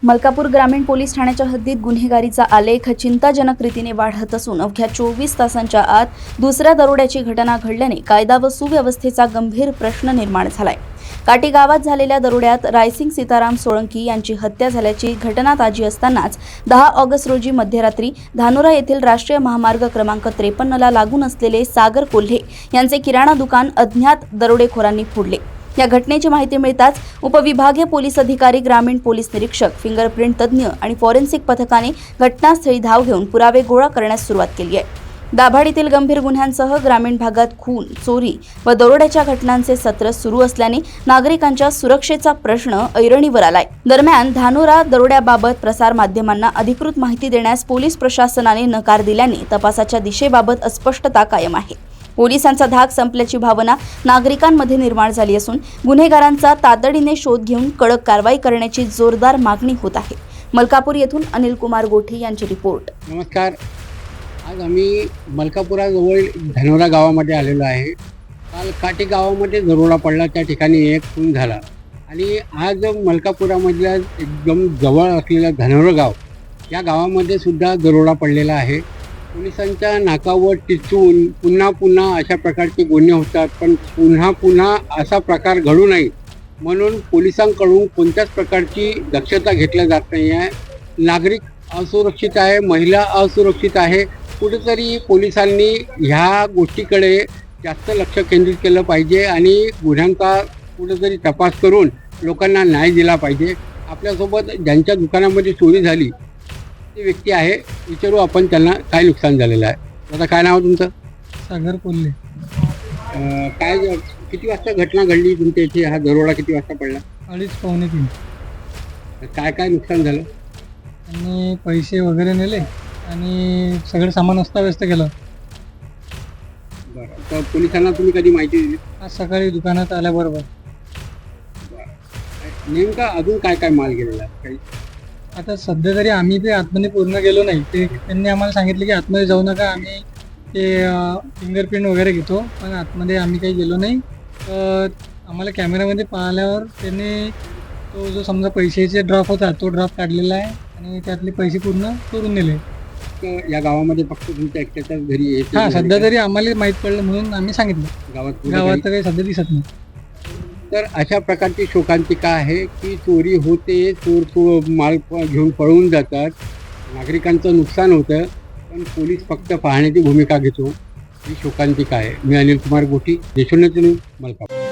मलकापूर ग्रामीण पोलीस ठाण्याच्या हद्दीत गुन्हेगारीचा आलेख चिंताजनक रीतीने वाढत असून अवघ्या 24 तासांच्या आत दुसऱ्या दरोड्याची घटना घडल्याने कायदा व सुव्यवस्थेचा गंभीर प्रश्न निर्माण झालाय। काटी गावात झालेल्या दरोड्यात रायसिंग सीताराम सोळंकी यांची हत्या झाल्याची घटना ताजी असतानाच 10 ऑगस्ट रोजी मध्यरात्री धानोरा येथील राष्ट्रीय महामार्ग क्रमांक 53 ला लागून असलेले सागर कोल्हे यांचे किराणा दुकान अज्ञात दरोडेखोरांनी फोडले। या घटनेची माहिती मिळताच उपविभागीय पोलीस अधिकारी, ग्रामीण पोलीस निरीक्षक, फिंगरप्रिंट तज्ज्ञ आणि फॉरेन्सिक पथकाने घटनास्थळी धाव घेऊन पुरावे गोळा करण्यास सुरुवात केली आहे। दाभाडीतील गंभीर गुन्ह्यांसह ग्रामीण भागात खून, चोरी व दरोड्याच्या घटनांचे सत्र सुरू असल्याने नागरिकांच्या सुरक्षेचा प्रश्न ऐरणीवर आलाय। दरम्यान धानोरा दरोड्याबाबत प्रसार माध्यमांना अधिकृत माहिती देण्यास पोलीस प्रशासनाने नकार दिल्याने तपासाच्या दिशेबाबत अस्पष्टता कायम आहे। पोलिसांचा धाक संपल्याची भावना नागरिकांमध्ये निर्माण झाली असून गुन्हेगारांचा तातडीने शोध घेऊन कडक कारवाई करण्याची जोरदार मागणी होत आहे। मलकापूर येथून अनिल कुमार गोठे यांची रिपोर्ट। नमस्कार, आज आम्ही मलकापुराजवळ धानोरा गावामध्ये आलेलो आहे। काल काटी गावामध्ये दरोडा पडला, त्या ठिकाणी एक खून झाला आणि आज मलकापुरामधल्या एकदम जवळ असलेलं धानोरा गाव, या गावामध्ये सुद्धा दरोडा पडलेला आहे। पोलिसांच्या नाकावर टिचून पुन्हा पुन्हा अशा प्रकारचे गुन्हे होतात, पण पुन्हा पुन्हा असा प्रकार घडू नये म्हणून पोलिसांकडून कोणत्याच प्रकारची दक्षता घेतली जात नाही आहे। नागरिक असुरक्षित आहे, महिला असुरक्षित आहे। कुठेतरी पोलिसांनी ह्या गोष्टीकडे जास्त लक्ष केंद्रित केलं पाहिजे आणि गुन्ह्यांचा कुठेतरी तपास करून लोकांना न्याय दिला पाहिजे। आपल्यासोबत ज्यांच्या दुकानामध्ये चोरी झाली ती व्यक्ती आहे, विचारू आपण त्यांना काय नुकसान झालेलं आहे। आता काय नाव तुमचं? सागर कोल्हे। काय किती वाजता घटना घडली तुमच्या इथे? हा दरोडा किती वाजता पडला? 2:30 पावणे 3। काय काय नुकसान झालं? आणि पैसे वगैरे नेले आणि सगळं सामान अस्ताव्यस्त केलं। बरं, तर पोलिसांना तुम्ही कधी माहिती दिली? आज सकाळी दुकानात आल्याबरोबर। नेमका अजून काय काय माल गेलेला आहे काही? आता सध्या तरी आम्ही ते आतमध्ये पूर्ण गेलो नाही, ते त्यांनी आम्हाला सांगितलं की आतमध्ये जाऊ नका, आम्ही ते फिंगरप्रिंट वगैरे घेतो, पण आतमध्ये आम्ही काही गेलो नाही। आम्हाला कॅमेऱ्यामध्ये पाहिल्यावर त्यांनी तो जो समजा पैशाचे ड्रॉप होता तो ड्रॉप काढलेला आहे आणि त्यातले पैसे पूर्ण चोरून नेले। तर या गावामध्ये फक्त तुमच्या एकट्याच्याच घरी येते? हां, सध्या तरी आम्हाला माहीत पडलं म्हणून आम्ही सांगितलं। गावात तर काही सध्या दिसत नाही। तर अशा प्रकारची शोकांतिका आहे की चोरी होते, चोर माल घेऊन पळून जातात, नागरिकांचं नुकसान होतं, पण पोलीस फक्त पाहण्याची भूमिका घेतो। ही शोकांतिका आहे। मी अनिल कुमार गोठी, देशोन्नत न्यूज, मलकापूर।